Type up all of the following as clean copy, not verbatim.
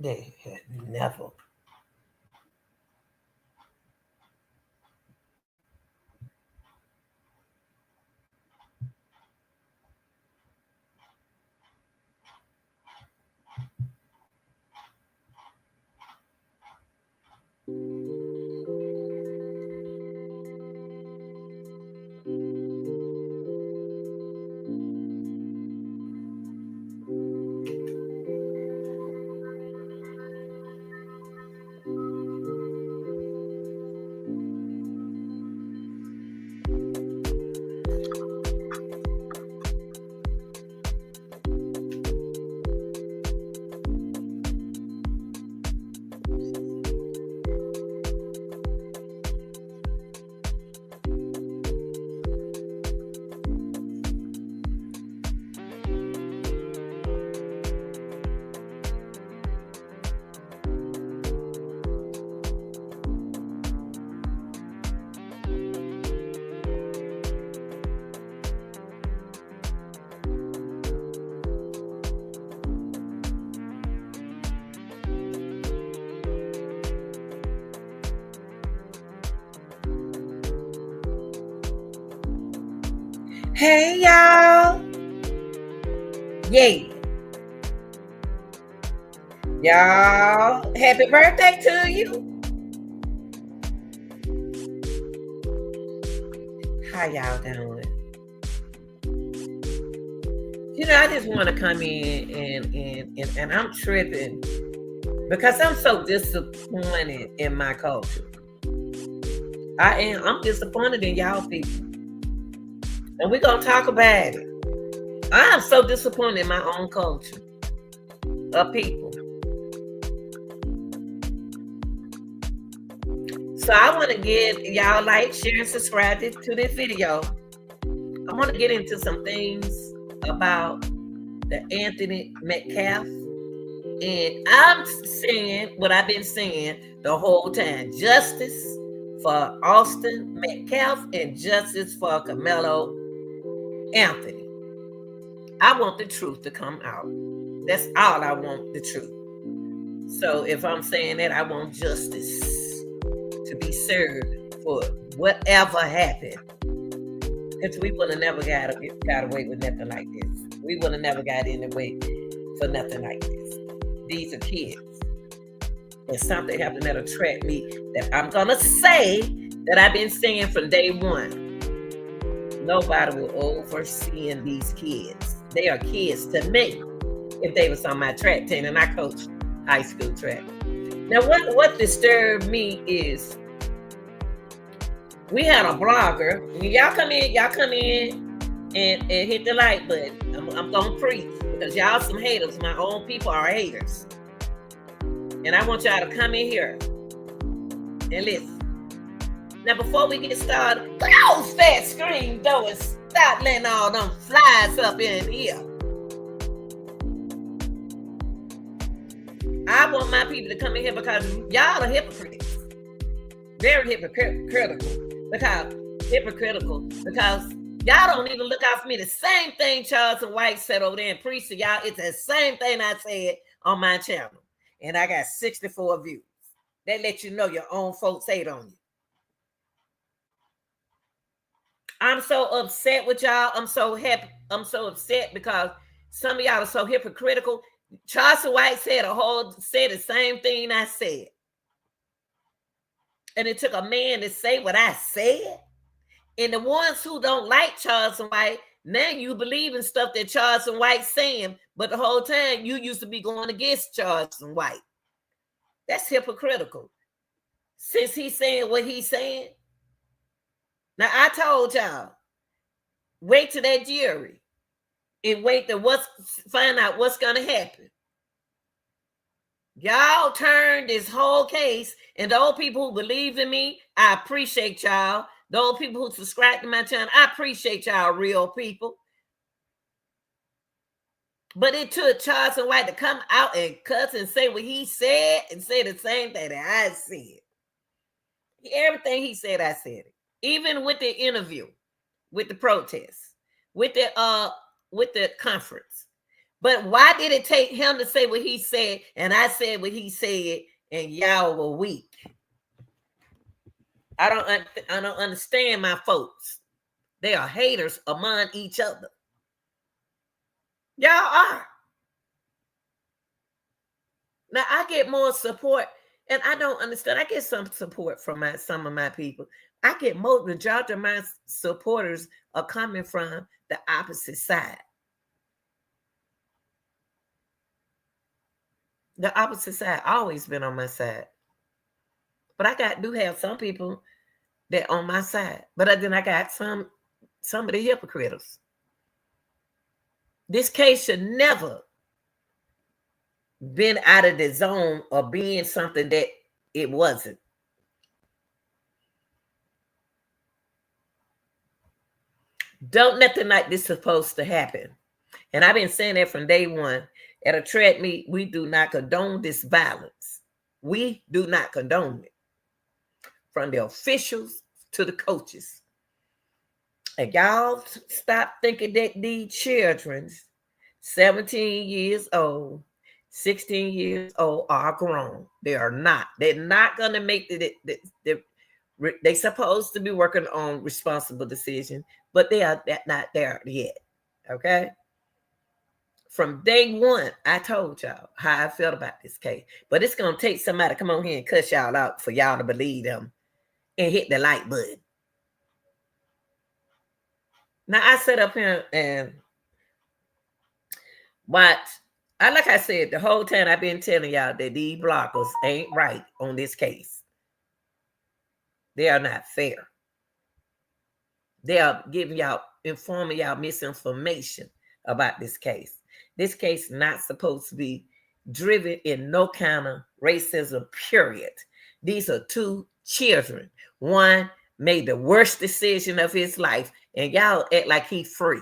They had never. Hey, y'all. Yay. Y'all, happy birthday to you. How y'all doing? I just want to come in and I'm tripping because I'm so disappointed in my culture. I'm disappointed in y'all people. And we're going to talk about it. I'm so disappointed in my own culture of people. So I want to get y'all like, share, and subscribe to this video. I want to get into some things about the Anthony Metcalf. And I'm saying what I've been saying the whole time. Justice for Austin Metcalf and justice for Karmelo Anthony. I want the truth to come out. That's all I want, the truth. So if I'm saying that, I want justice to be served for whatever happened. Because we would have never got away with nothing like this. We would have never got in the way for nothing like this. These are kids. And something happened that attract me that I'm going to say that I've been saying from day one. Nobody will overseeing these kids. They are kids to me. If they was on my track team, and I coached high school track. Now, what disturbed me is we had a blogger. Y'all come in and hit the like button. I'm gonna preach because y'all some haters. My own people are haters, and I want y'all to come in here and listen. Now, before we get started, close that screen door and stop letting all them flies up in here. I want my people to come in here because y'all are hypocrites. Very hypocritical. Because y'all don't even look out for me. The same thing Charles and White said over there and preached to y'all. It's the same thing I said on my channel. And I got 64 views. That let you know your own folks hate on you. I'm so upset with y'all. I'm so happy. I'm so upset because some of y'all are so hypocritical. Charles White said the same thing I said. And it took a man to say what I said. And the ones who don't like Charles White, now you believe in stuff that Charles White's saying, but the whole time you used to be going against Charles White. That's hypocritical. Since he's saying what he's saying. Now I told y'all, wait till that jury. And wait to find out what's gonna happen. Y'all turned this whole case, and those people who believe in me, I appreciate y'all. Those people who subscribe to my channel, I appreciate y'all, real people. But it took Charles White to come out and cuss and say what he said and say the same thing that I said. Everything he said, I said it. Even with the interview, with the protest, with the conference. But why did it take him to say what he said and I said what he said and y'all were weak? I don't understand my folks. They are haters among each other. Y'all are. Now I get more support, and I don't understand. I get some support from some of my people. I get most majority of my supporters are coming from the opposite side. The opposite side always been on my side. But I do have some people that on my side. But then I got some of the hypocrites. This case should never been out of the zone of being something that it wasn't. Don't nothing like this supposed to happen. And I've been saying that from day one. At a track meet, we do not condone this violence. We do not condone it. From the officials to the coaches. And y'all stop thinking that these children, 17 years old, 16 years old, are grown. They are not. They're not going to make they're supposed to be working on responsible decisions, but they are not there yet. Okay? From day one, I told y'all how I felt about this case. But it's going to take somebody to come on here and cuss y'all out for y'all to believe them and hit the like button. Now, I sat up here and watch. Like I said, the whole time I've been telling y'all that these blockers ain't right on this case. They are not fair. They are giving y'all, informing y'all misinformation about this case. This case is not supposed to be driven in no kind of racism, period. These are two children. One made the worst decision of his life, and y'all act like he's free.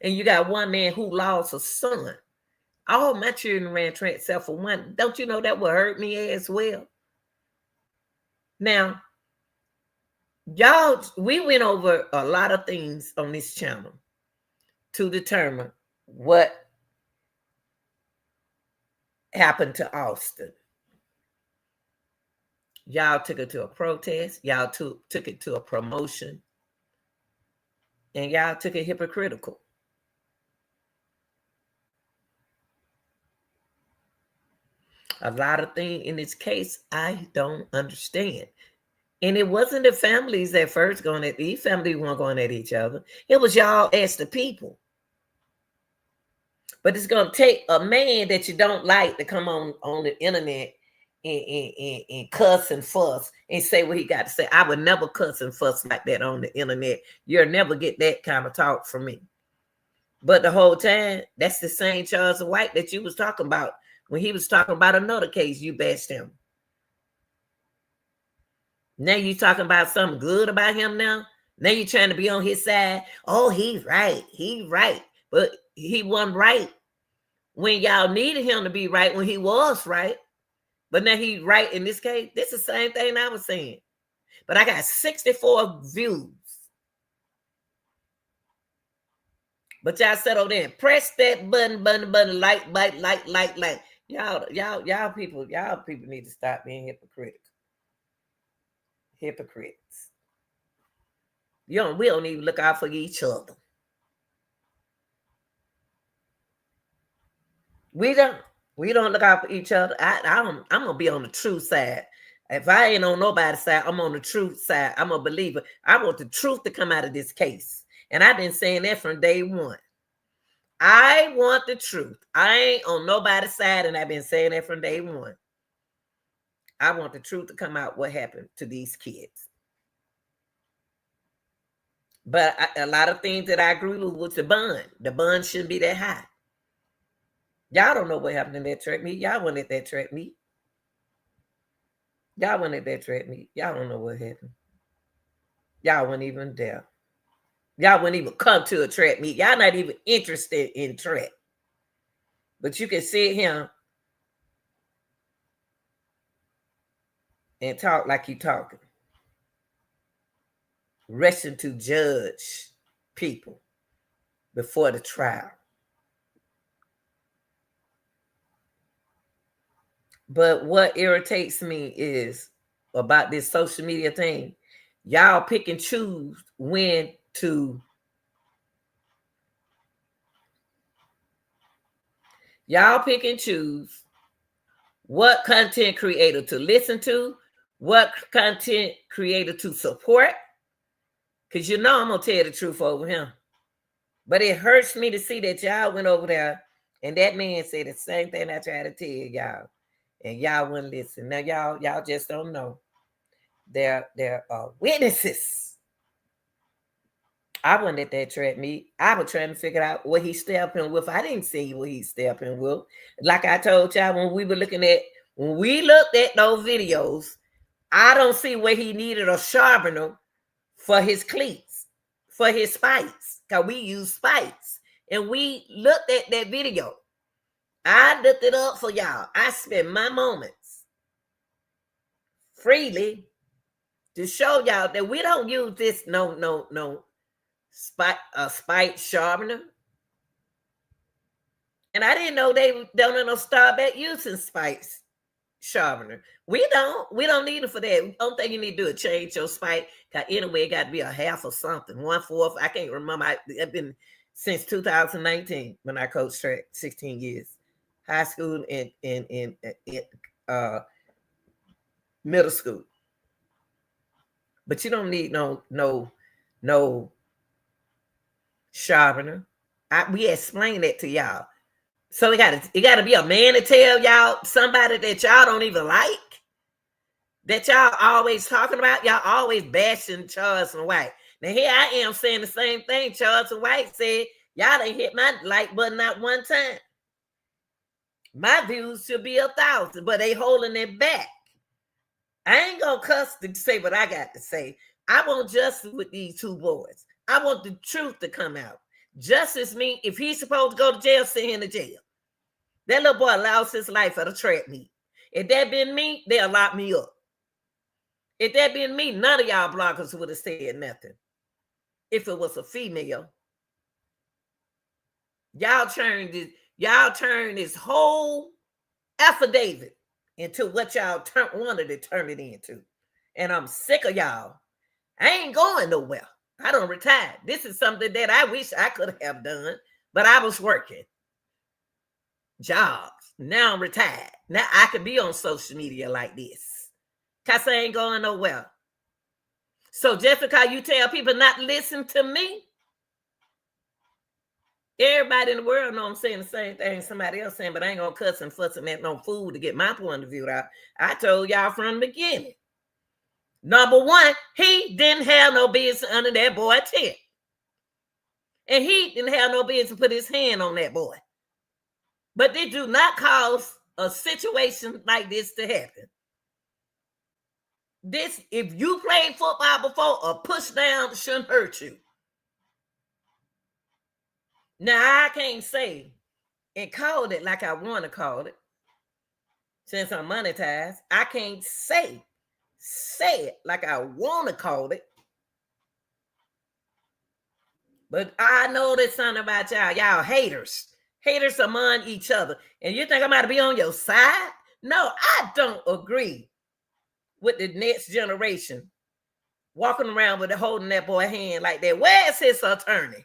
And you got one man who lost a son. All my children ran track except for one. Don't you know that would hurt me as well? Now, y'all, we went over a lot of things on this channel to determine what happened to Austin. Y'all took it to a protest. Y'all took it to a promotion. And y'all took it hypocritical. A lot of things in this case I don't understand. And it wasn't the families that first going at these families weren't going at each other. It was y'all as the people. But it's going to take a man that you don't like to come on the internet and cuss and fuss and say what he got to say. I would never cuss and fuss like that on the internet. You'll never get that kind of talk from me. But the whole time, that's the same Charles White that you was talking about. When he was talking about another case, you bashed him. Now you talking about something good about him now? Now you trying to be on his side? Oh, he's right. He's right. But he wasn't right when y'all needed him to be right, when he was right. But now he's right in this case. This is the same thing I was saying. But I got 64 views. But y'all sat over there and press that button, like. Y'all people need to stop being hypocritical. Hypocrites. We don't even look out for each other. We don't look out for each other. I'm gonna be on the true side. If I ain't on nobody's side, I'm on the truth side. I'm a believer. I want the truth to come out of this case. And I've been saying that from day one. I want the truth. I ain't on nobody's side, and I've been saying that from day one. I want the truth to come out what happened to these kids. But a lot of things that I agree with the bond. The bond shouldn't be that high. Y'all don't know what happened in that track meet. Y'all went at that track meet. Y'all went at that track meet. Y'all don't know what happened. Y'all weren't even there. Y'all wouldn't even come to a track meet. Y'all not even interested in track. But you can sit here and talk like you talking. Rushing to judge people. before the trial. But what irritates me is about this social media thing. Y'all pick and choose when to. Y'all pick and choose what content creator to listen to, what content creator to support. Because you know I'm going to tell the truth over him. But it hurts me to see that y'all went over there and that man said the same thing I tried to tell y'all. And y'all wouldn't listen. Now y'all just don't know. They're witnesses. I wasn't at that track meet. I was trying to figure out what he's stepping with. I didn't see what he's stepping with. Like I told y'all when we looked at those videos, I don't see where he needed a sharpener for his cleats, for his spikes, because we use spikes. And we looked at that video. I looked it up for y'all. I spent my moments freely to show y'all that we don't use this no spike sharpener. And I didn't know they don't know start back using spikes sharpener. We don't need it for that. Only thing you need to do is change your spike. Cause anyway, it got to be a half or something. 1/4. I can't remember. I've been since 2019 when I coached track, 16 years. High school and middle school. But you don't need no sharpener. We explained that to y'all. So it gotta be a man to tell y'all somebody that y'all don't even like, that y'all always talking about. Y'all always bashing Charles and White. Now here I am saying the same thing Charles and White said. Y'all ain't hit my like button not one time. My views should be 1,000, but they holding it back. I ain't gonna cuss to say what I got to say. I want justice with these two boys. I want the truth to come out. Justice means if he's supposed to go to jail, send him to jail. That little boy lost his life at a track meet. If that been me, they'll lock me up. If that been me, none of y'all bloggers would have said nothing. If it was a female, y'all turned this whole affidavit into what y'all wanted to turn it into. And I'm sick of y'all. I ain't going nowhere. I don't retire. This is something that I wish I could have done, but I was working jobs. Now I'm retired. Now I could be on social media like this because I ain't going nowhere. So just because you tell people not to listen to me, everybody in the world know I'm saying the same thing somebody else saying, but I ain't gonna cuss and fuss and at no fool to get my point of view out. I told y'all from the beginning. Number one, he didn't have no business under that boy tent. And he didn't have no business to put his hand on that boy. But they do not cause a situation like this to happen. This, if you played football before, a push down shouldn't hurt you. Now, I can't say and call it like I want to call it. Since I'm monetized, I can't say it like I want to call it. But I know there's something about y'all haters among each other. And you think I'm about to be on your side? No, I don't agree with the next generation walking around with holding that boy hand like that. Where's his attorney?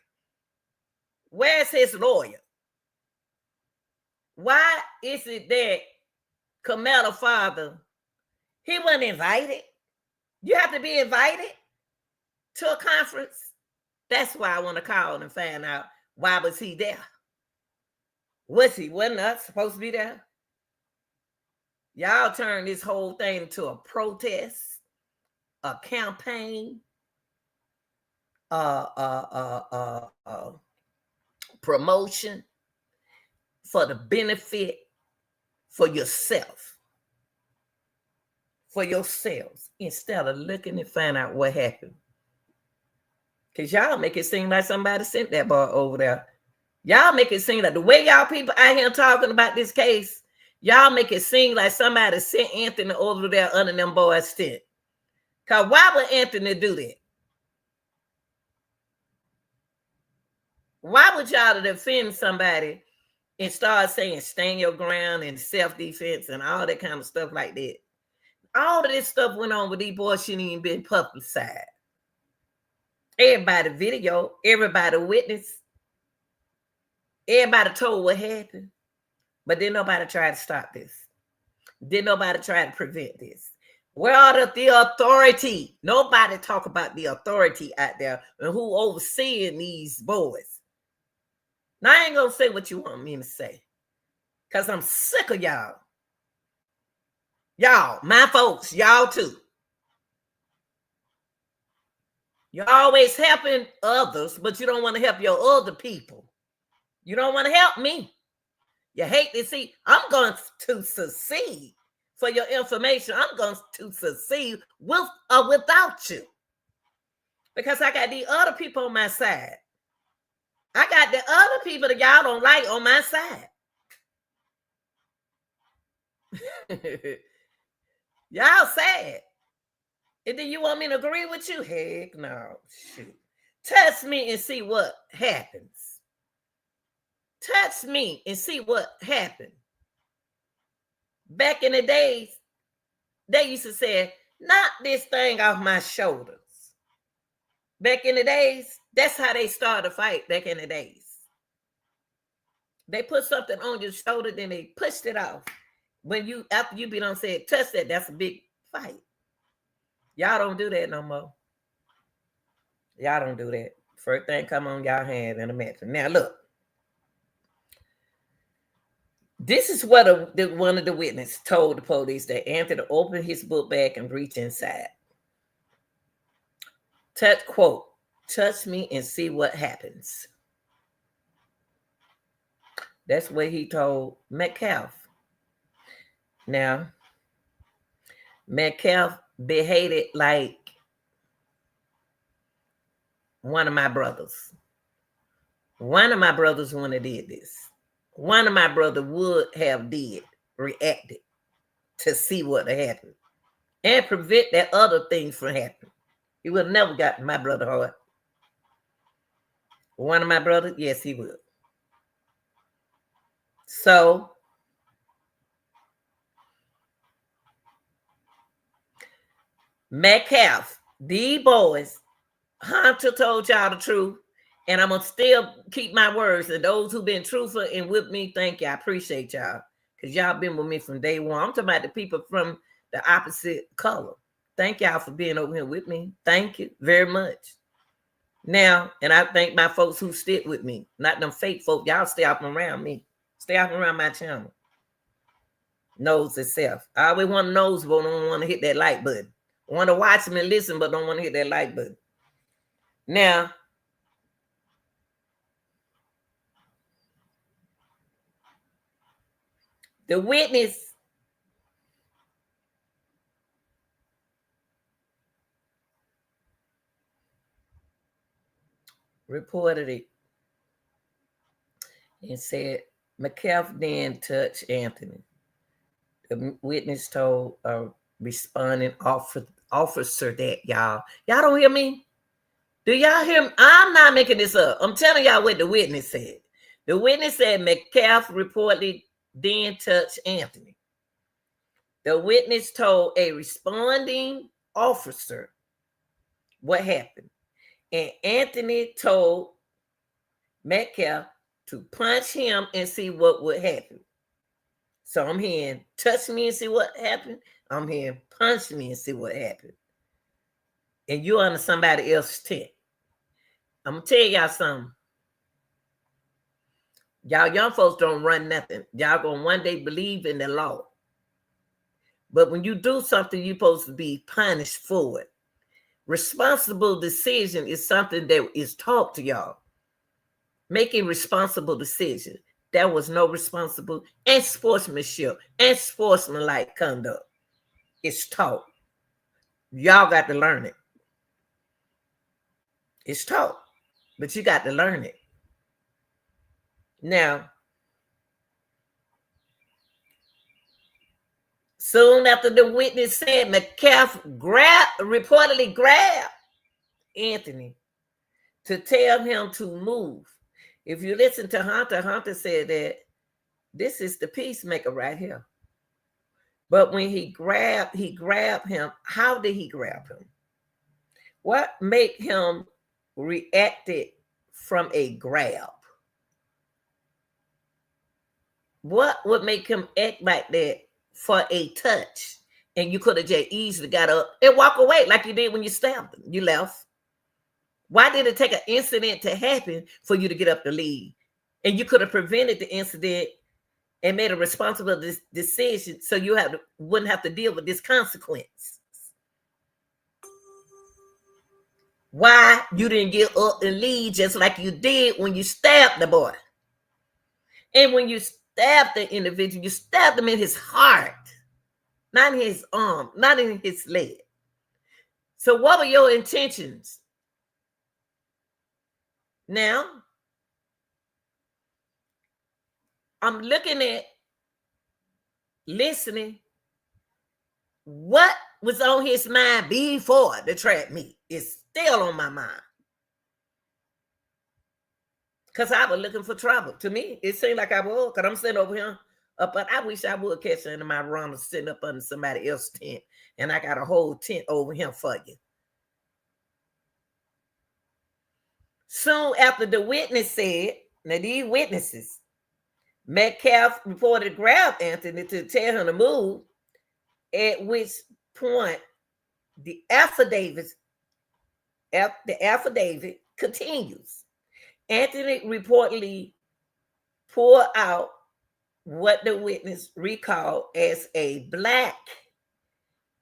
Where's his lawyer? Why is it that Karmelo father, he wasn't invited? You have to be invited to a conference. That's why I want to call and find out why was he there? Wasn't us supposed to be there? Y'all turned this whole thing into a protest, a campaign, promotion for the benefit for yourself. For yourselves, instead of looking and find out what happened. Because y'all make it seem like somebody sent that boy over there. Y'all make it seem like the way y'all people out here talking about this case, y'all make it seem like somebody sent Anthony over there under them boys' tent. Because why would Anthony do that? Why would y'all defend somebody and start saying stand your ground and self-defense and all that kind of stuff like that? All of this stuff went on with these boys, shouldn't even been publicized. Everybody video, everybody witness, everybody told what happened. But didn't nobody try to stop this. Didn't nobody try to prevent this. Where are the authority? Nobody talk about the authority out there and who overseeing these boys. Now, I ain't going to say what you want me to say because I'm sick of y'all. Y'all, my folks, y'all too. You're always helping others, but you don't want to help your other people. You don't want to help me. You hate to see, I'm going to succeed. For your information, I'm going to succeed with or without you. Because I got the other people on my side. I got the other people that y'all don't like on my side. Y'all sad. And then you want me to agree with you? Heck no. Shoot. Test me and see what happens. Touch me and see what happened. Back in the days, they used to say, knock this thing off my shoulders. Back in the days, that's how they started a fight back in the days. They put something on your shoulder, then they pushed it off. When you, after you be done said, touch that, that's a big fight. Y'all don't do that no more. Y'all don't do that. First thing come on y'all hand in a match. Now look. This is what one of the witnesses told the police that Anthony opened his book bag and reached inside. Quote, touch me and see what happens. That's what he told Metcalf. Now, Metcalf behaved like one of my brothers. One of my brothers wouldn't have did this. One of my brothers would have reacted to see what happened and prevent that other thing from happening. He would have never gotten my brother hurt. One of my brothers, yes, he would. So, Metcalf, the boys, Hunter told y'all the truth. And I'm going to still keep my words. And those who've been truthful and with me, thank you. I appreciate y'all. Because y'all been with me from day one. I'm talking about the people from the opposite color. Thank y'all for being over here with me. Thank you very much. Now, and I thank my folks who stick with me. Not them fake folk. Y'all stay off around me. Stay off around my channel. Knows itself. I always want to know, but don't want to hit that like button. Want to watch them and listen, but don't want to hit that like button. Now, the witness reported it and said Metcalf then touched Anthony. The witness told a responding officer that y'all don't hear me? Do y'all hear me? I'm not making this up. I'm telling y'all what the witness said. The witness said Metcalf reportedly then touched Anthony. The witness told a responding officer what happened. And Anthony told Metcalf to punch him and see what would happen. So I'm hearing touch me and see what happened. I'm hearing punch me and see what happened. And you're under somebody else's tent. I'm going to tell y'all something. Y'all young folks don't run nothing. Y'all going to one day believe in the law. But when you do something, you're supposed to be punished for it. Responsible decision is something that is taught to y'all. Making responsible decisions. There was no responsible and sportsmanship and sportsmanlike conduct. It's taught. Y'all got to learn it. It's taught, but you got to learn it. Now, soon after the witness said Metcalf reportedly grabbed Anthony to tell him to move. If you listen to Hunter, Hunter said that this is the peacemaker right here. But when he grabbed him. How did he grab him? What made him reacted from a grab? What would make him act like that for a touch? And you could have just easily got up and walk away like you did when you stabbed him. You left. Why did it take an incident to happen for you to get up to leave? And you could have prevented the incident and made a responsible decision so you wouldn't have to deal with this consequence. Why you didn't get up and leave just like you did when you stabbed the boy? And when you stabbed the individual, you stabbed him in his heart, not in his arm, not in his leg. So what were your intentions? Now, I'm looking at, listening, what was on his mind before the trap meet is still on my mind. Because I was looking for trouble. To me, it seemed like I was, because I'm sitting over here, but I wish I would catch into my run sitting up under somebody else's tent, and I got a whole tent over here for you. Soon after the witness said, now these witnesses, Metcalf reported grabbed Anthony to tell him to move, at which point the affidavit continues. Anthony reportedly pulled out what the witness recalled as a black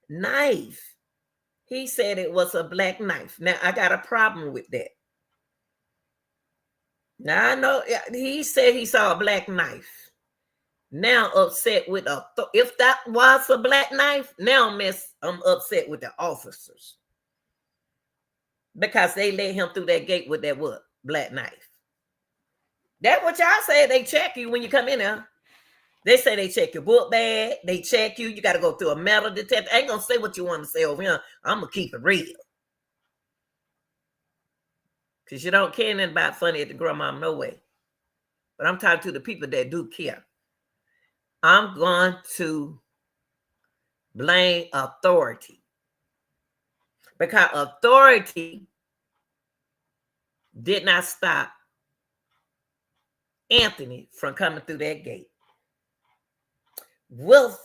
knife. He said it was a black knife. Now, I got a problem with that. Now, I know he said he saw a black knife. Now upset with if that was a black knife, now I'm upset with the officers. Because they let him through that gate with that what? Black knife. That's what y'all say. They check you when you come in there. They say they check your book bag. They check you. You got to go through a metal detector. I ain't going to say what you want to say over here. I'm going to keep it real. Because you don't care nothing about funny at the grandmama, no way. But I'm talking to the people that do care. I'm going to blame authority. Because authority did not stop Anthony from coming through that gate with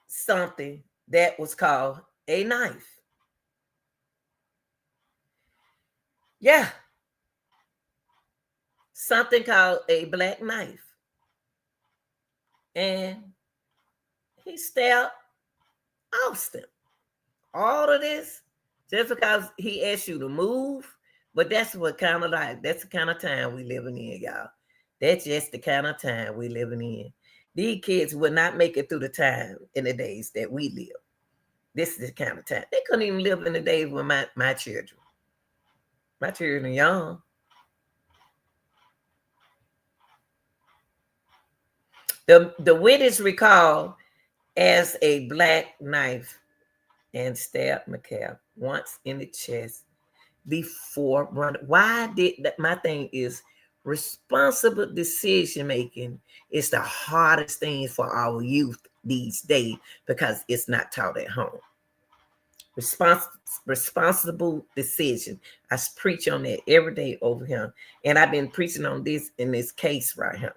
something that was called a knife. Yeah. Something called a black knife. And he stabbed Austin. All of this just because he asked you to move. But that's what kind of life, that's the kind of time we living in, y'all. That's just the kind of time we living in. These kids would not make it through the time in the days that we live. This is the kind of time. They couldn't even live in the days with my children. My children are young. The witness recalled as a black knife and stabbed McCall once in the chest before running. Why did that? My thing is responsible decision making is the hardest thing for our youth these days because it's not taught at home. Responsible decision. I preach on that every day over here, and I've been preaching on this in this case right here.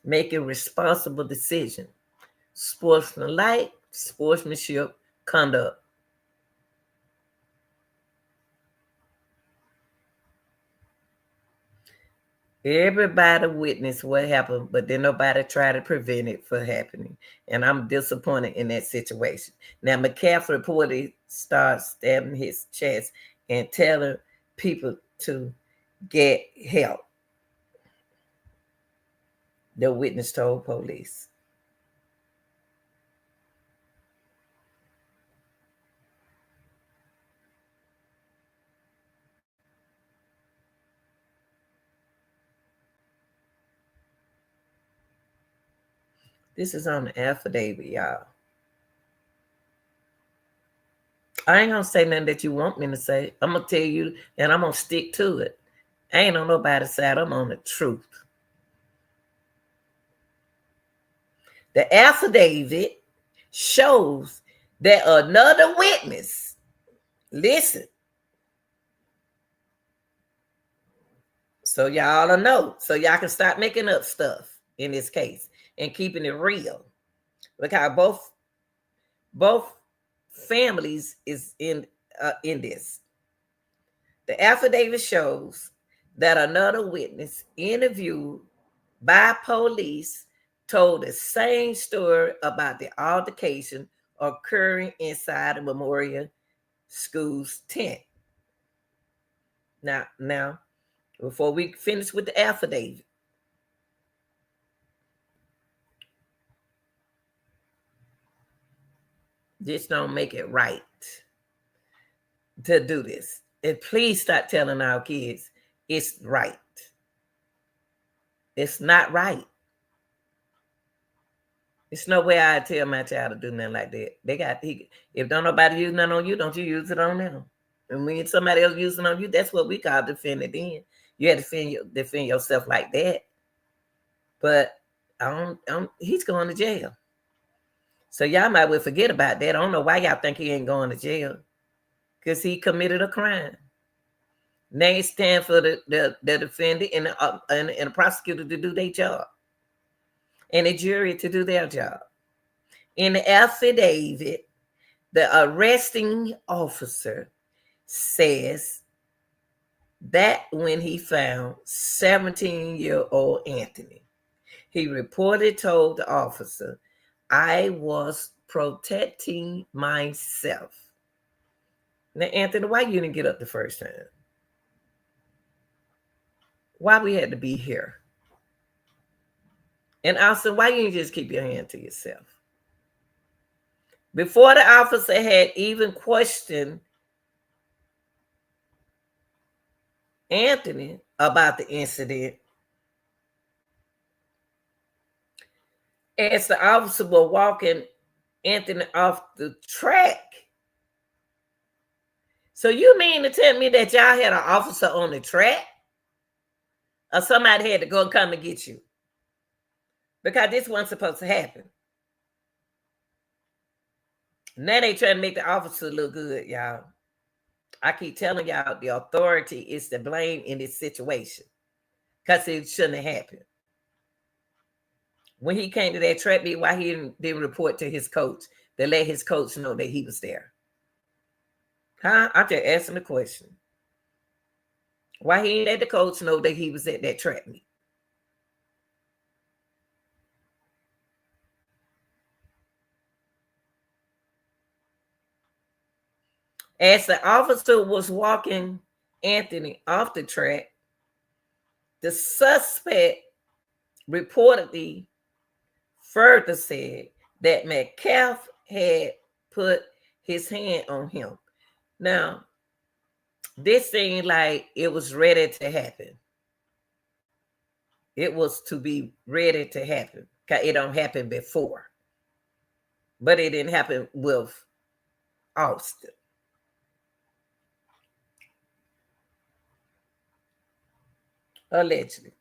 Make a responsible decision. Sportsmanlike, sportsmanship, conduct. Everybody witnessed what happened, but then nobody tried to prevent it from happening. And I'm disappointed in that situation. Now, McCaffrey reportedly started stabbing his chest and telling people to get help. The witness told police. This is on the affidavit, y'all. I ain't gonna say nothing that you want me to say. I'm gonna tell you, and I'm gonna stick to it. I ain't on nobody's side. I'm on the truth. The affidavit shows that another witness, listen, so y'all know, so y'all can stop making up stuff in this case and keeping it real. Because both families is in this. The affidavit shows that another witness interviewed by police told the same story about the altercation occurring inside the Memorial School's tent. Now, before we finish with the affidavit, this don't make it right to do this. And please stop telling our kids it's right. It's not right. It's no way I tell my child to do nothing like that. If don't nobody use nothing on you, don't you use it on them. And when somebody else using on you, that's what we call defending. Then you have to defend yourself like that. But he's going to jail. So y'all might well forget about that. I don't know why y'all think he ain't going to jail. Because he committed a crime. They stand for the defendant and the prosecutor to do their job. And the jury to do their job. In the affidavit, the arresting officer says that when he found 17-year-old Anthony, he reportedly told the officer, "I was protecting myself." Now, Anthony, why you didn't get up the first time? Why we had to be here? And also, why you didn't just keep your hand to yourself? Before the officer had even questioned Anthony about the incident, as the officer was walking Anthony off the track. So you mean to tell me that y'all had an officer on the track? Or somebody had to go come and get you? Because this wasn't supposed to happen. Now they trying to make the officer look good, y'all. I keep telling y'all the authority is to blame in this situation. Because it shouldn't have happened. When he came to that track meet, why he didn't report to his coach to let his coach know that he was there? Huh? I'm just asking the question. Why he didn't let the coach know that he was at that track meet? As the officer was walking Anthony off the track, the suspect reportedly further said that Metcalf had put his hand on him. Now, this seemed like it was ready to happen. It was to be ready to happen. Because it don't happen before. But it didn't happen with Austin. Allegedly.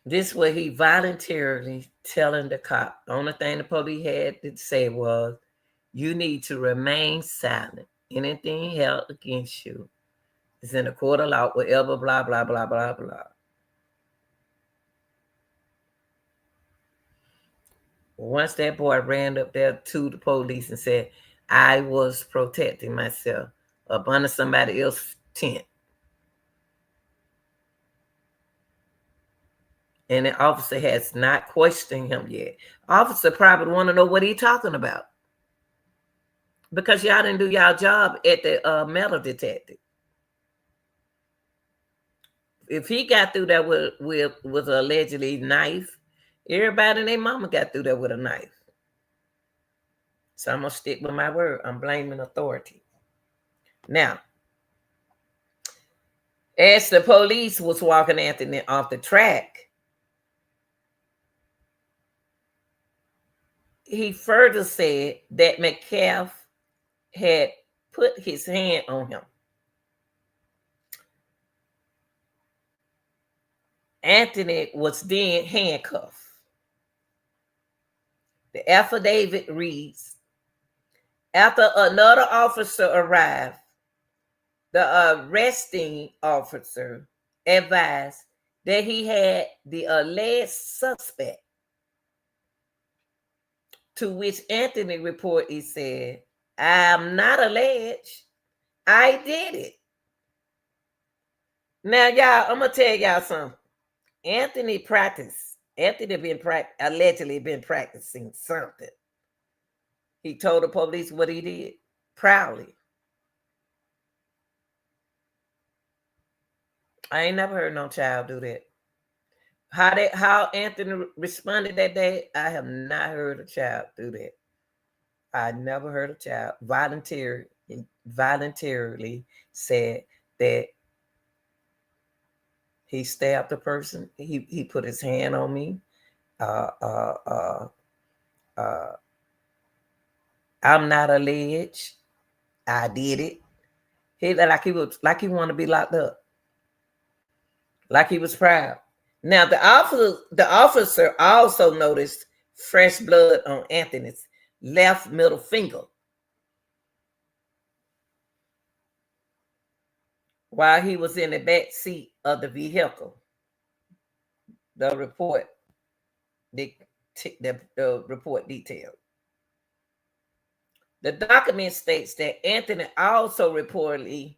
This way he voluntarily telling the cop. The only thing the police had to say was, you need to remain silent. Anything held against you is in the court of law, whatever, blah, blah, blah, blah, blah. Once that boy ran up there to the police and said, I was protecting myself up under somebody else's tent. And the officer has not questioned him yet. Officer probably want to know what he's talking about. Because y'all didn't do y'all job at the metal detector. If he got through there with allegedly knife, everybody and their mama got through there with a knife. So I'm going to stick with my word. I'm blaming authority. Now, as the police was walking Anthony off the track, he further said that Metcalf had put his hand on him. Anthony was then handcuffed. The affidavit reads, after another officer arrived, the arresting officer advised that he had the alleged suspect, to which Anthony reportedly said, I'm not alleged. I did it. Now, y'all, I'm going to tell y'all something. Anthony allegedly been practicing something. He told the police what he did proudly. I ain't never heard no child do that. How Anthony responded that day, I have not heard a child do that. I never heard a child voluntarily said that he stabbed the person. He put his hand on me. I'm not alleged. I did it. He like he wanted to be locked up. Like he was proud. Now the officer also noticed fresh blood on Anthony's left middle finger while he was in the back seat of the vehicle. The report detailed. The document states that Anthony also reportedly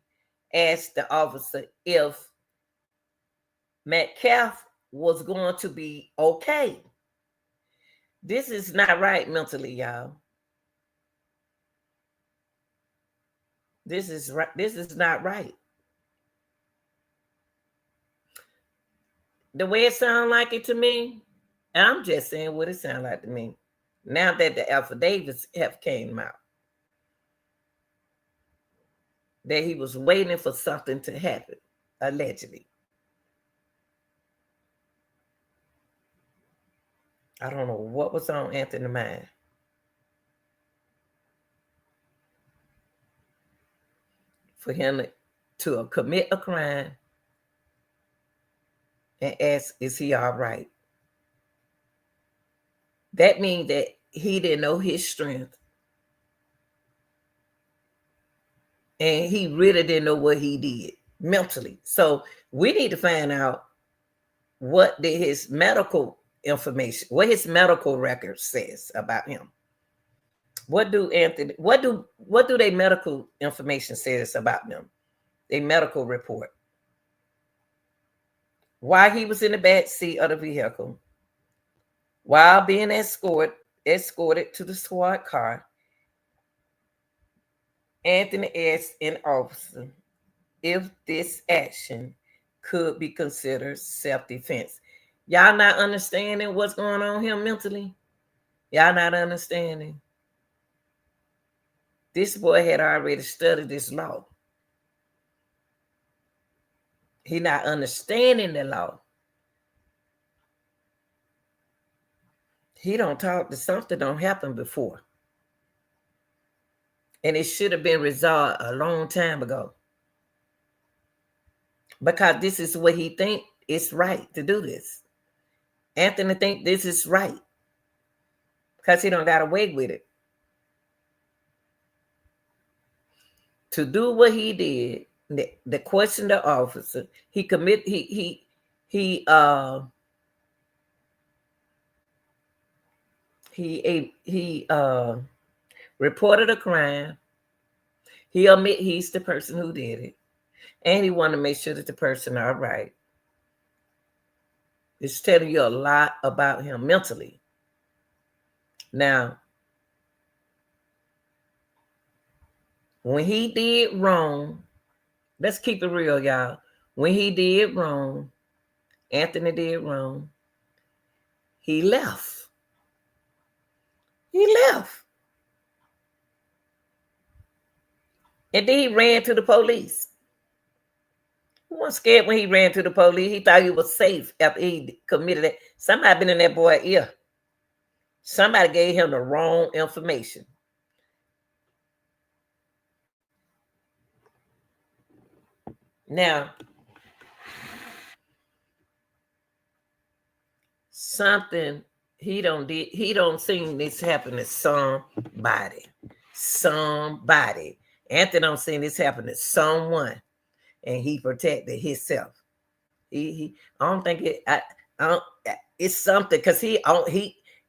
asked the officer if Metcalf was going to be okay. This is not right mentally, y'all. This is not right. The way it sounds like it to me, and I'm just saying what it sounds like to me. Now that the affidavits have came out, that he was waiting for something to happen, allegedly. I don't know what was on Anthony's mind. For him to commit a crime and ask, is he all right? That means that he didn't know his strength. And he really didn't know what he did mentally. So we need to find out what did his medical information, what his medical record says about him. What do their medical information says about them? Their medical report. While he was in the back seat of the vehicle, while being escorted to the squad car, Anthony asked an officer if this action could be considered self-defense. Y'all not understanding what's going on here mentally? Y'all not understanding? This boy had already studied this law. He not understanding the law. He don't talk to something don't happen before. And it should have been resolved a long time ago. Because this is what he think it's right to do this. Anthony think this is right. Because he don't got away with it. To do what he did, the question the officer, he reported a crime. He admit he's the person who did it. And he wanted to make sure that the person all right. It's telling you a lot about him mentally. Now, when he did wrong, let's keep it real, y'all. When he did wrong, Anthony did wrong, he left. He left. And then he ran to the police. He wasn't scared when he ran to the police. He thought he was safe after he committed it. Somebody been in that boy's ear. Somebody gave him the wrong information. Now, something he don't seen this happen to somebody. Somebody. Anthony don't seen this happen to someone, and he protected himself. He I don't think it I don't it's something because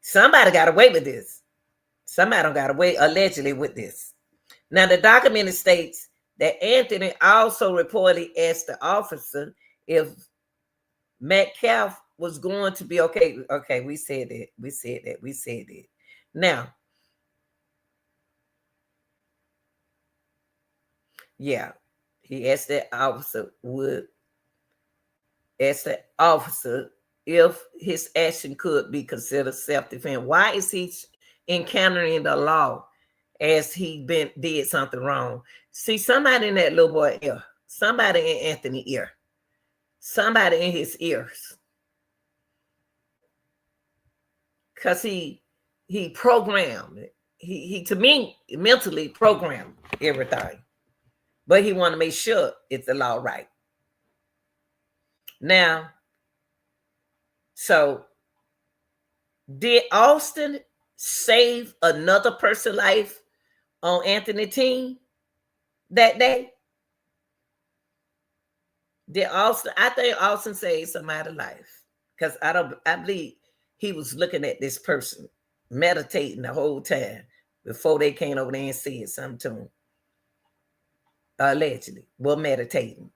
somebody got away with this. Somebody don't got away allegedly with this. Now the document states that Anthony also reportedly asked the officer if Metcalf was going to be okay. Okay, we said that. Now, yeah, he asked that officer if his action could be considered self-defense. Why is he encountering the law as he did something wrong? See, somebody in that little boy ear, somebody in Anthony's ear, somebody in his ears. Because he programmed it. He to me mentally programmed everything. But he want to make sure it's the law right. Now, so did Austin save another person's life on Anthony's team that day? Did Austin? I think Austin saved somebody's life because I believe he was looking at this person, meditating the whole time before they came over there and said something to him. Allegedly, well, meditating.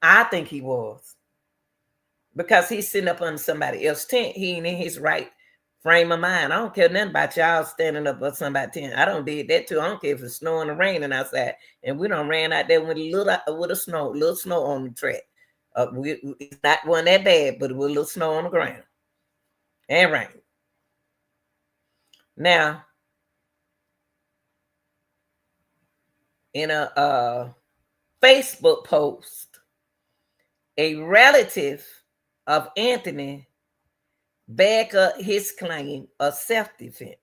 I think he was. Because he's sitting up under somebody else's tent. He ain't in his right frame of mind. I don't care nothing about y'all standing up on somebody's tent. I don't did that too. I don't care if it's snowing or raining outside. And we done ran out there with little snow on the track. It's not one that bad, but with a little snow on the ground. And rain. Now, in a Facebook post, a relative of Anthony back up his claim of self-defense.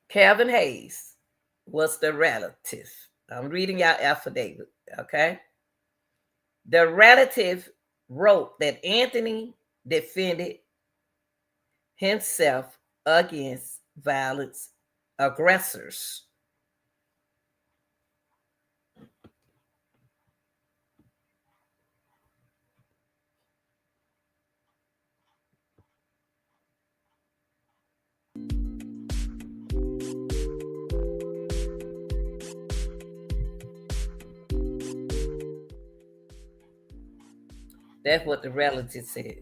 Calvin Hayes was the relative. I'm reading y'all affidavit, okay? The relative wrote that Anthony defended himself against violence aggressors. That's what the relative said.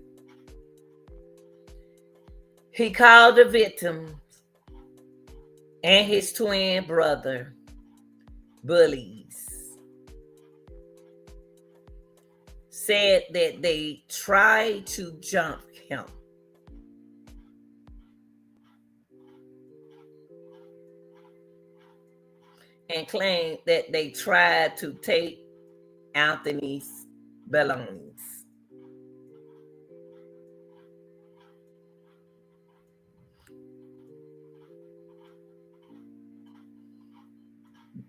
He called the victims and his twin brother bullies. Said that they tried to jump him. And claimed that they tried to take Anthony's belongings.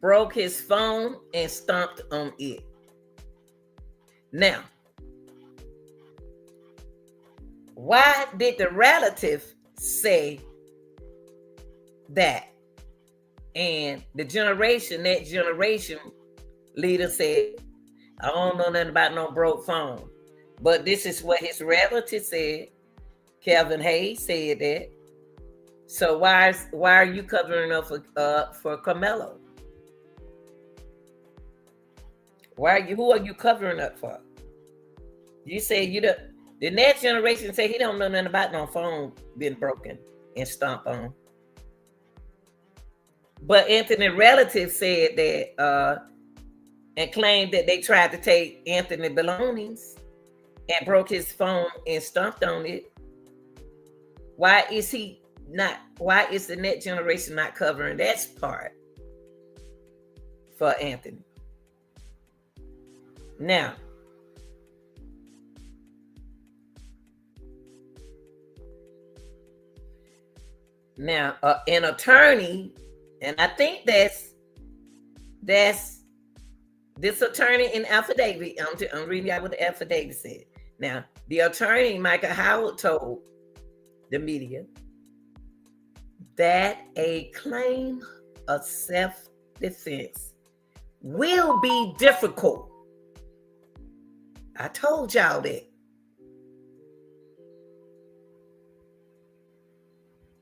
Broke his phone and stomped on it. Now, why did the relative say that? And that generation leader said, I don't know nothing about no broke phone. But this is what his relative said. Calvin Hayes said that. So why are you covering up for Karmelo? Who are you covering up for? You say the next generation say he don't know nothing about no phone being broken and stomped on. But Anthony's relative said that and claimed that they tried to take Anthony's belongings and broke his phone and stomped on it. Why is the next generation not covering that part for Anthony? Now, an attorney, and I think that's this attorney in affidavit, I'm reading out what the affidavit said. Now, the attorney, Michael Howard, told the media that a claim of self-defense will be difficult. I told y'all that.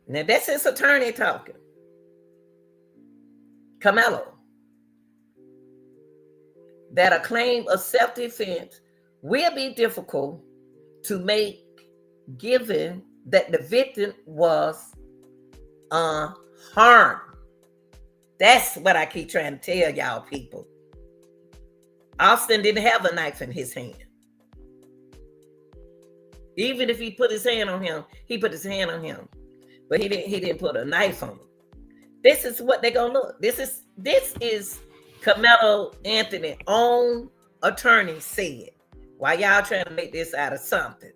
Now, that's his attorney talking. Karmelo. That a claim of self-defense will be difficult to make given that the victim was unharmed. That's what I keep trying to tell y'all people. Austin didn't have a knife in his hand. Even if he put his hand on him, he put his hand on him. But he didn't put a knife on him. This is what they're gonna look. This is Karmelo Anthony's own attorney said. Why y'all trying to make this out of something?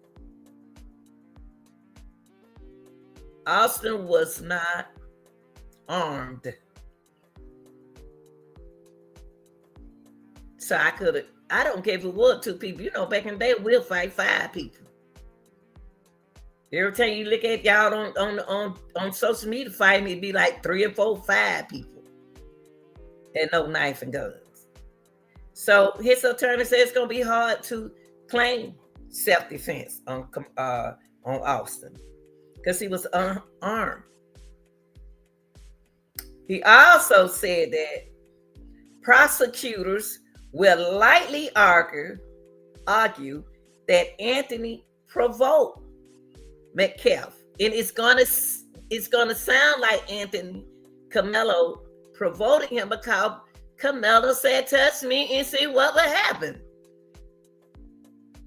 Austin was not armed. So I don't care if it was 2 people. You know, back in the day, we'll fight 5 people. Every time you look at y'all on social media fighting, it'd be like 3 or 4, 5 people. And no knife and guns. So his attorney says it's gonna be hard to claim self-defense on Austin because he was unarmed. He also said that prosecutors will likely argue that Anthony provoked Metcalf, and it's gonna sound like Anthony Karmelo provoked him because Karmelo said, "Touch me and see what will happen."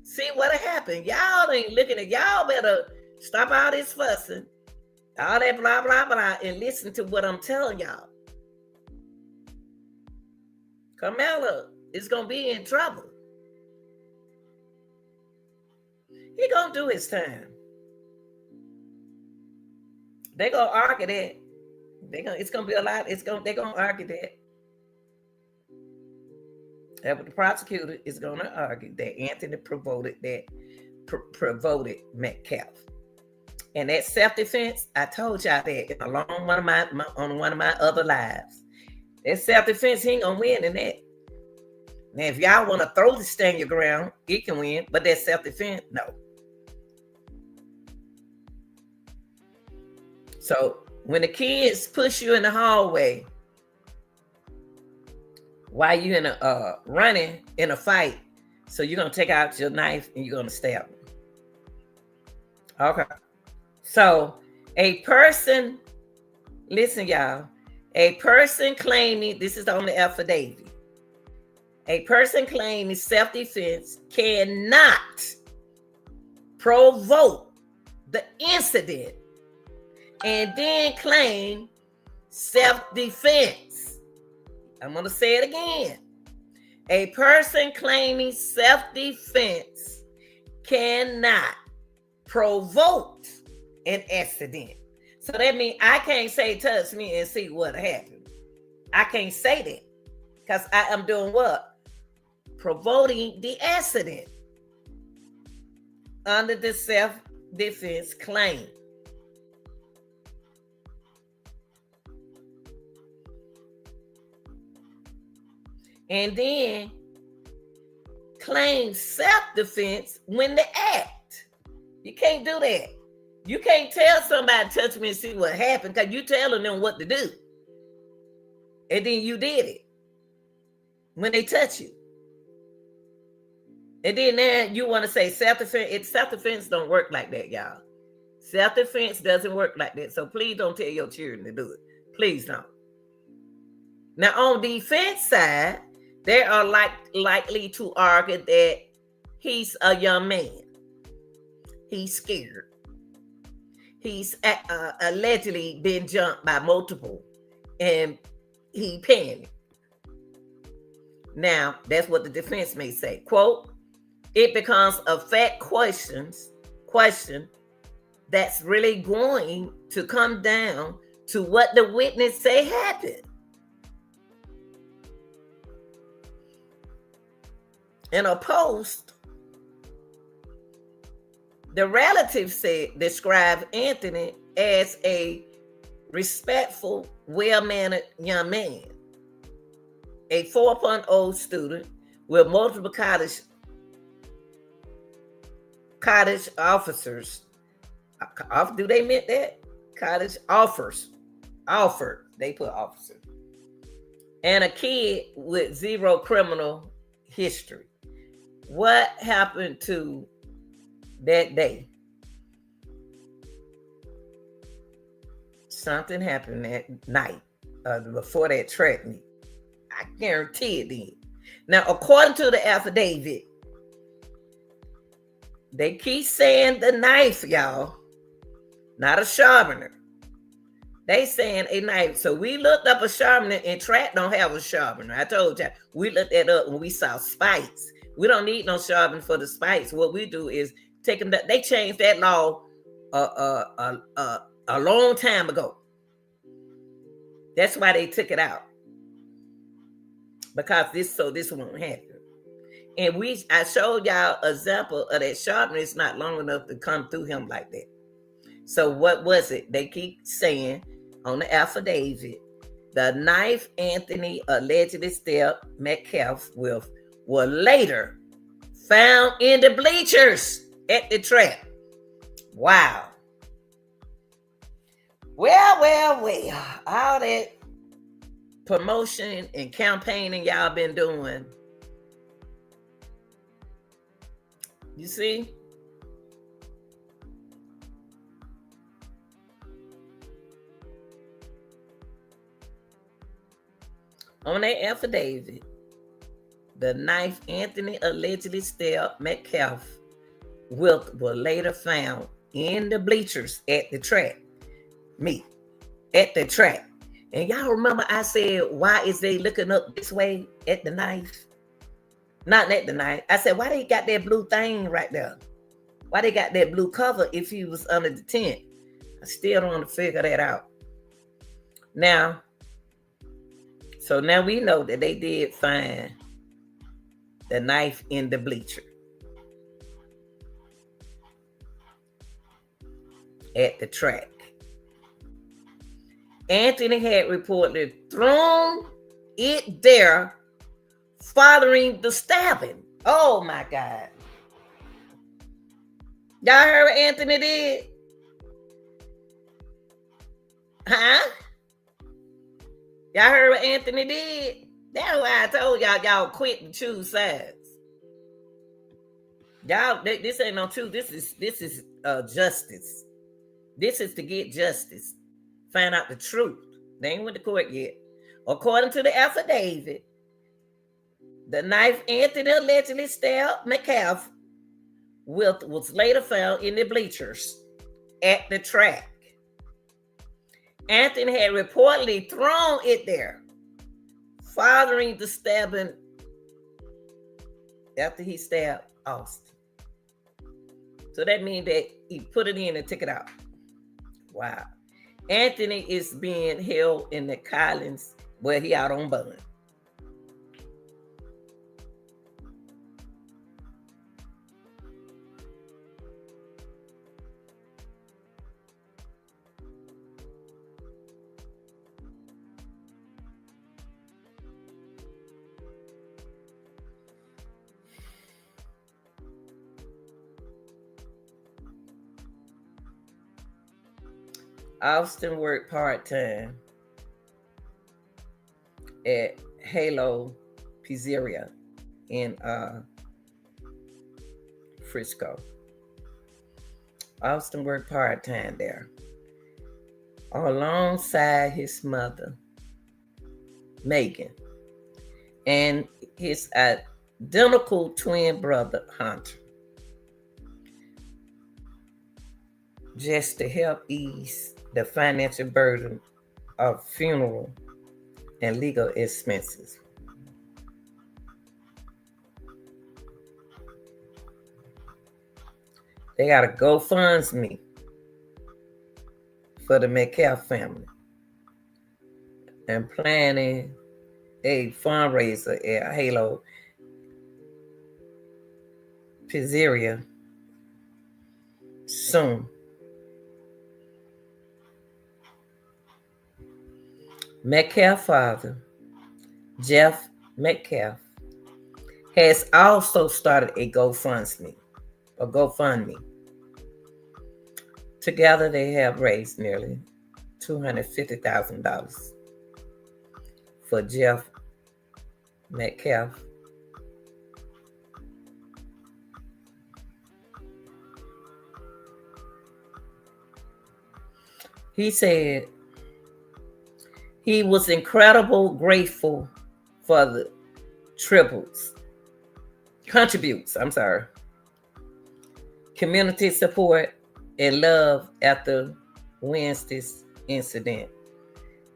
See what will happen. Y'all ain't looking at y'all. Better stop all this fussing, all that blah blah blah, and listen to what I'm telling y'all. Karmelo is gonna be in trouble. He gonna do his time. They gonna argue that. It's gonna be a lot. They're gonna argue that. The prosecutor is gonna argue that Anthony provoked Metcalf. And that self-defense, I told y'all that on one of my other lives. That self-defense, he ain't gonna win in that. Now, if y'all want to throw the stand your ground, it can win, but that self-defense, no. So when the kids push you in the hallway while you in a running in a fight, so you're gonna take out your knife and you're gonna stab them. Okay. So a person, listen, y'all. A person claiming, this is on the affidavit. A person claiming self-defense cannot provoke the incident and then claim self-defense. I'm going to say it again. A person claiming self-defense cannot provoke an accident. So that means I can't say touch me and see what happened. I can't say that because I am doing what? Provoking the accident under the self-defense claim. And then claim self-defense when they act. You can't do that. You can't tell somebody touch me and see what happened because you're telling them what to do. And then you did it when they touch you. And then now you want to say self-defense. Self-defense don't work like that, y'all. Self-defense doesn't work like that. So please don't tell your children to do it. Please don't. Now on the defense side, they are likely to argue that he's a young man. He's scared. He's allegedly been jumped by multiple and he panicked. Now, that's what the defense may say. Quote, it becomes a fact question that's really going to come down to what the witness say happened. In a post, the relative described Anthony as a respectful, well-mannered young man, a 4.0 student with multiple cottage officers. Do they meant that? Cottage offered. They put officer. And a kid with zero criminal history. What happened to that day? Something happened that night before that track meet. I guarantee it did. Now, according to the affidavit, they keep saying the knife, y'all, not a sharpener. They saying a knife. So we looked up a sharpener, and track don't have a sharpener. I told you, we looked that up when we saw spikes. We don't need no sharpener for the spikes. What we do is take them. They changed that law a long time ago. That's why they took it out, because this won't happen. And I showed y'all an example of that sharpener. It's not long enough to come through him like that. So what was it? They keep saying on the affidavit, the knife Anthony allegedly stabbed Metcalf with was later found in the bleachers at the track. Wow. Well. All that promotion and campaigning y'all been doing. You see? On that affidavit, the knife Anthony allegedly stabbed Metcalf with was later found in the bleachers at the track. And y'all remember I said, why is they looking up this way at the knife? Not at the knife. I said, why they got that blue thing right there? Why they got that blue cover if he was under the tent? I still don't want to figure that out. Now, so now we know that they did find the knife in the bleacher at the track. Anthony had reportedly thrown it there following the stabbing. Oh my God. Y'all heard what Anthony did? Huh? Y'all heard what Anthony did? That's why I told y'all quit and choose sides. Y'all, this ain't no truth. This is justice. This is to get justice. Find out the truth. They ain't went to court yet. According to the affidavit, the knife Anthony allegedly stabbed Metcalf with was later found in the bleachers at the track. Anthony had reportedly thrown it there following the stabbing after he stabbed Austin. So that means that he put it in and took it out. Wow. Anthony is being held in the Collins, where he out on bond. Austin worked part-time at Halo Pizzeria in Frisco. Austin worked part-time there alongside his mother, Megan, and his identical twin brother, Hunter, just to help ease the financial burden of funeral and legal expenses. They got a GoFundMe for the Metcalf family and planning a fundraiser at Halo pizzeria soon. Metcalf's father, Jeff Metcalf, has also started a GoFundMe. Together, they have raised nearly $250,000 for Jeff Metcalf. He said he was incredibly grateful for the contributes, community support and love after Wednesday's incident.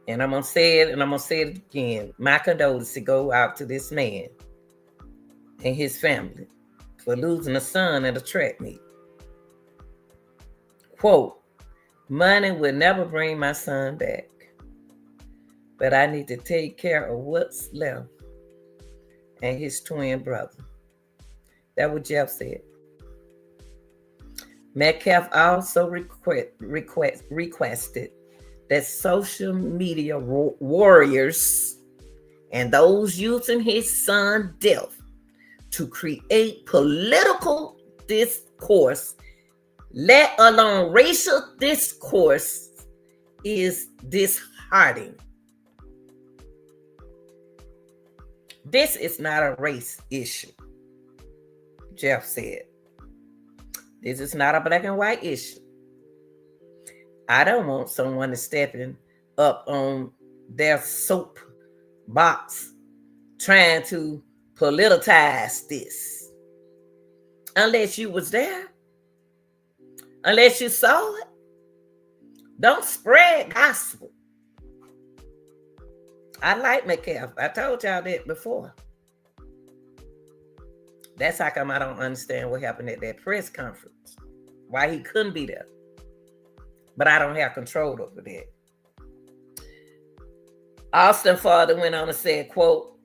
And I'm going to say it, and I'm going to say it again. My condolences go out to this man and his family for losing a son at a track meet. Quote, money will never bring my son back, but I need to take care of what's left and his twin brother. That's what Jeff said. Metcalf also requested that social media warriors and those using his son's death to create political discourse, let alone racial discourse, is disheartening. This is not a race issue, Jeff said. This is not a black and white issue. I don't want someone to stepping up on their soapbox trying to politicize this. Unless you was there, unless you saw it, don't spread gospel. I like Metcalf. I told y'all that before. That's how come I don't understand what happened at that press conference. Why he couldn't be there. But I don't have control over that. Austin father went on and said, quote,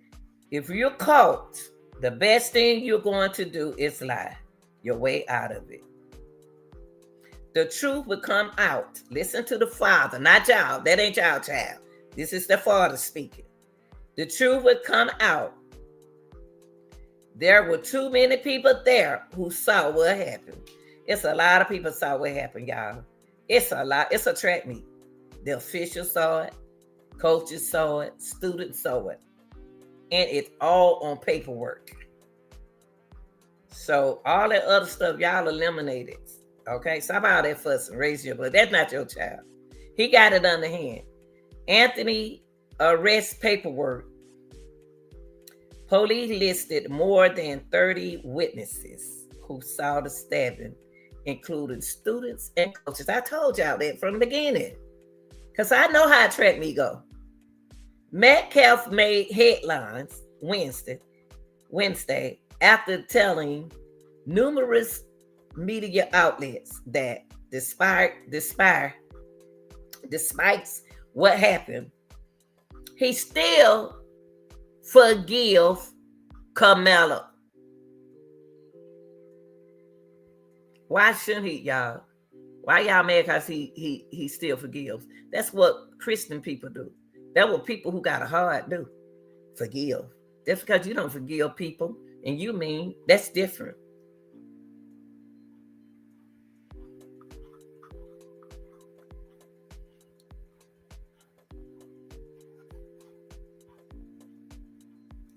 if you're caught, the best thing you're going to do is lie your way out of it. The truth will come out. Listen to the father, not y'all. That ain't y'all child. This is the father speaking. The truth will come out. There were too many people there who saw what happened. It's a lot of people saw what happened, y'all. It's a lot. It's a track meet. The officials saw it. Coaches saw it. Students saw it. And it's all on paperwork. So all that other stuff, y'all eliminated. Okay? Stop all that fussing, raise your blood. That's not your child. He got it under hand. Anthony arrest paperwork. Police listed more than 30 witnesses who saw the stabbing, including students and coaches. I told y'all that from the beginning, because I know how track me go. Metcalf made headlines Wednesday after telling numerous media outlets that despite what happened, he still forgive Karmelo. Why shouldn't he, y'all? Why y'all mad because he still forgives? That's what Christian people do. That's what people who got a heart do. Forgive. Just because you don't forgive people and you mean, that's different.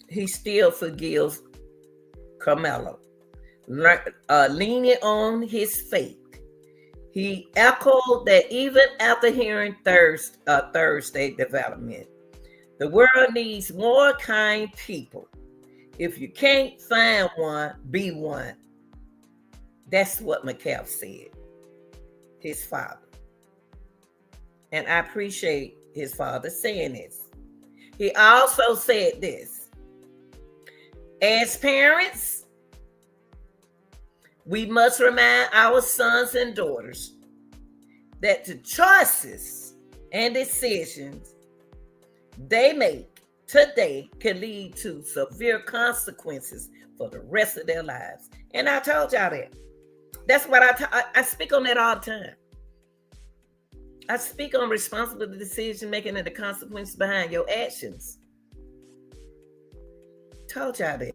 He still forgives Karmelo, leaning on his faith. He echoed that even after hearing Thursday development, the world needs more kind people. If you can't find one, be one. That's what Metcalf said, his father. And I appreciate his father saying this. He also said this. As parents, we must remind our sons and daughters that the choices and decisions they make today can lead to severe consequences for the rest of their lives. And I told y'all that. That's what I speak on that all the time. I speak on responsible decision making and the consequences behind your actions. Told y'all that.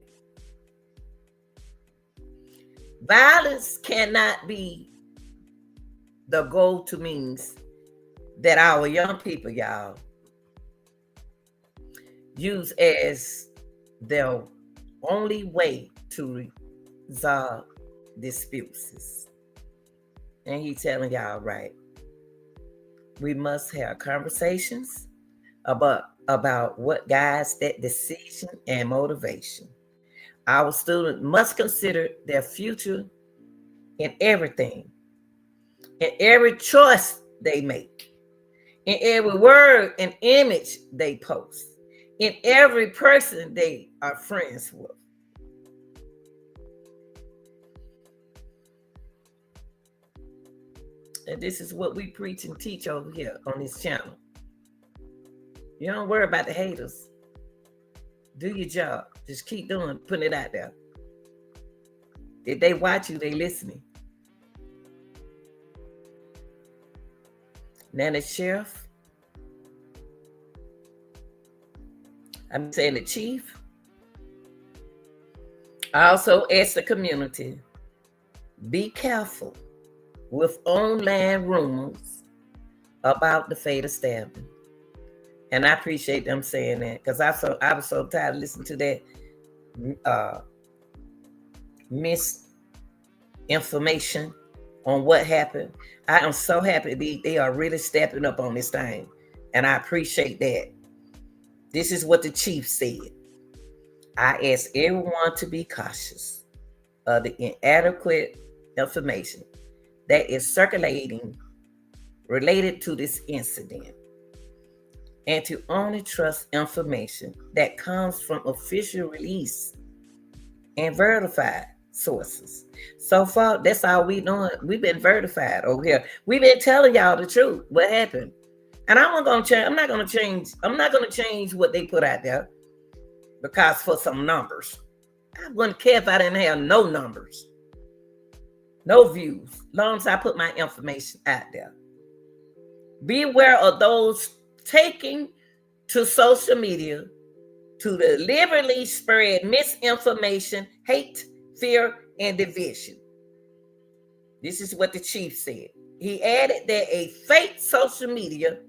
Violence cannot be the go-to means that our young people, y'all, use as their only way to resolve disputes. And he telling y'all, right, we must have conversations about what guides that decision and motivation. Our students must consider their future in everything, in every choice they make, in every word and image they post, in every person they are friends with. And this is what we preach and teach over here on this channel. You don't worry about the haters. Do your job. Just keep doing, putting it out there. If they watch you, they listening. Now the sheriff, I'm saying the chief, I also ask the community, be careful with online rumors about the fatal stabbing. And I appreciate them saying that, because I was so tired of listening to that misinformation on what happened. I am so happy they are really stepping up on this thing. And I appreciate that. This is what the chief said. I ask everyone to be cautious of the inadequate information that is circulating related to this incident, and to only trust information that comes from official release and verified sources. So far, that's all we doing. We've been verified over here. We've been telling y'all the truth, what happened. And I'm not gonna change what they put out there because for some numbers. I wouldn't care if I didn't have no numbers, no views, as long as I put my information out there. Beware of those taking to social media to deliberately spread misinformation, hate, fear, and division. This is what the chief said. He added that a fake social media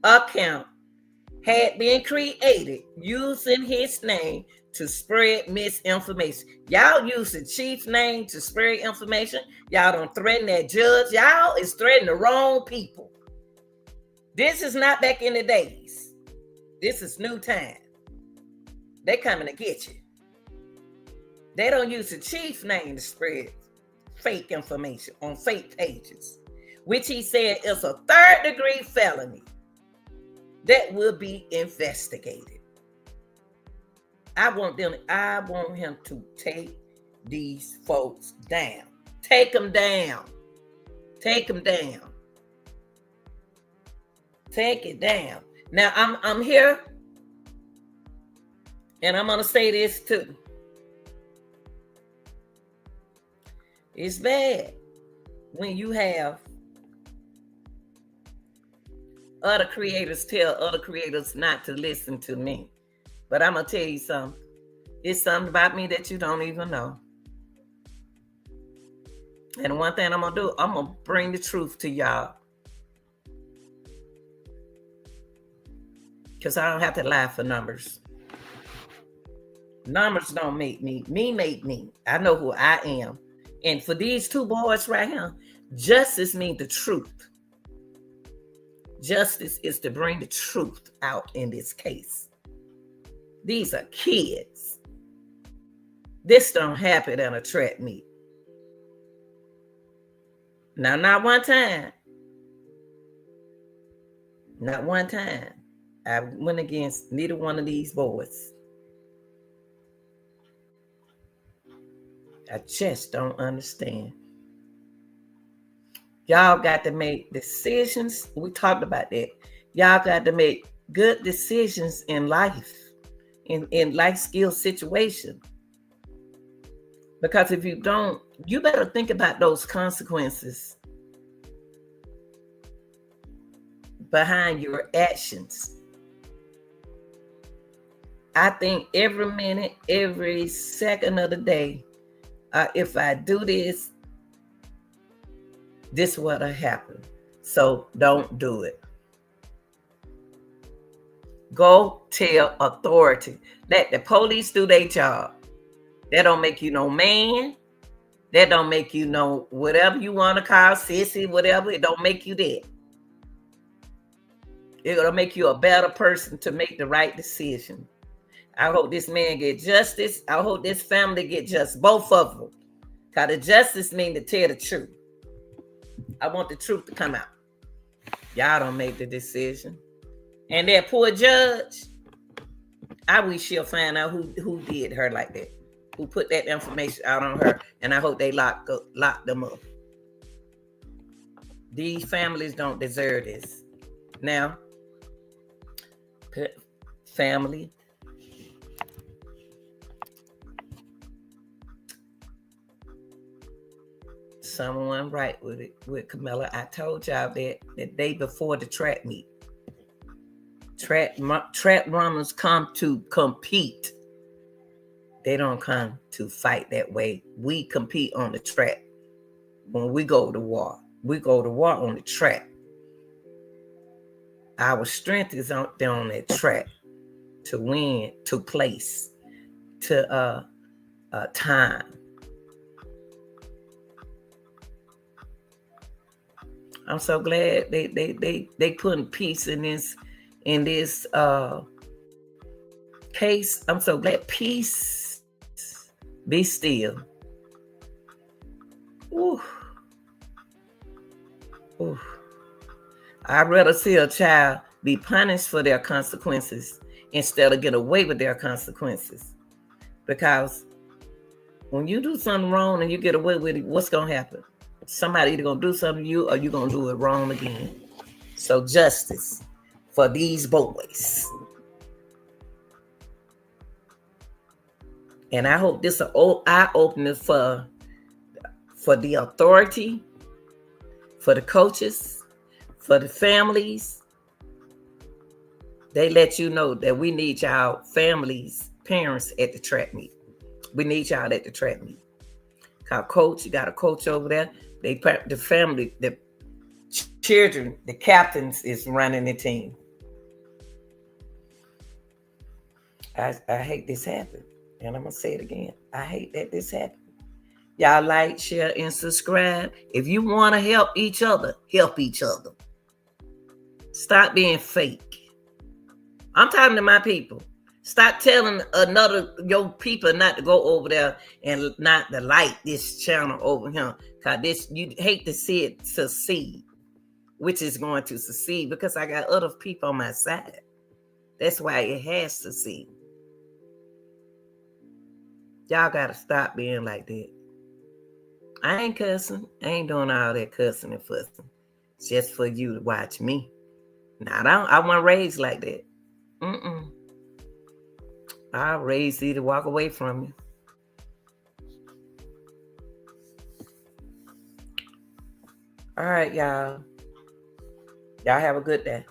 account had been created using his name to spread misinformation. Y'all use the chief's name to spread information. Y'all don't threaten that judge. Y'all is threatening the wrong people. This is not back in the days. This is new time. They coming to get you. They don't use the chief's name to spread fake information on fake pages, which he said is a third-degree felony that will be investigated. I want him to take these folks down. Take them down. Take them down. Take it down. Now I'm here, and I'm gonna say this too. It's bad when you have other creators tell other creators not to listen to me. But I'm gonna tell you something. It's something about me that you don't even know. And one thing I'm gonna do, I'm gonna bring the truth to y'all. Because I don't have to lie for numbers. Numbers don't make me. Me make me. I know who I am. And for these two boys right here, justice means the truth. Justice is to bring the truth out in this case. These are kids. This don't happen at a track meet. Now, not one time. Not one time. I went against neither one of these boys. I just don't understand. Y'all got to make decisions. We talked about that. Y'all got to make good decisions in life. in life skill situation. Because if you don't, you better think about those consequences behind your actions. I think every minute, every second of the day, if I do this, this what'll happen. So don't do it. Go tell authority. Let the police do their job. That don't make you no man. That don't make you no whatever you want to call sissy, whatever. It don't make you that. It'll make you a better person to make the right decision. I hope this man get justice. I hope this family get justice. Both of them. Because the justice means to tell the truth. I want the truth to come out. Y'all don't make the decision. And that poor judge, I wish she'll find out who did her like that. Who put that information out on her. And I hope they lock them up. These families don't deserve this. Now, family, someone right with it with Karmelo. I told y'all that the day before the track meet. Track runners come to compete. They don't come to fight that way. We compete on the track. When we go to war, we go to war on the track. Our strength is on that track to win, to place, to time. I'm so glad they putting peace in this case. I'm so glad. Peace, be still. Ooh. Ooh. I'd rather see a child be punished for their consequences instead of get away with their consequences. Because when you do something wrong and you get away with it, what's going to happen? Somebody either going to do something to you or you're going to do it wrong again. So justice for these boys. And I hope this is an eye-opener for the authority, for the coaches, for the families. They let you know that we need y'all families, parents at the track meet. We need y'all at the track meet. Coach, you got a coach over there. The family, the children, the captains is running the team. I hate this happen. And I'm going to say it again. I hate that this happened. Y'all like, share, and subscribe. If you want to help each other, help each other. Stop being fake. I'm talking to my people. Stop telling your people not to go over there and not to like this channel over here. Because you hate to see it succeed, which is going to succeed because I got other people on my side. That's why it has to succeed. Y'all got to stop being like that. I ain't cussing. I ain't doing all that cussing and fussing. It's just for you to watch me. Now, I wasn't raised like that. I raised you to walk away from you. All right, y'all. Y'all have a good day.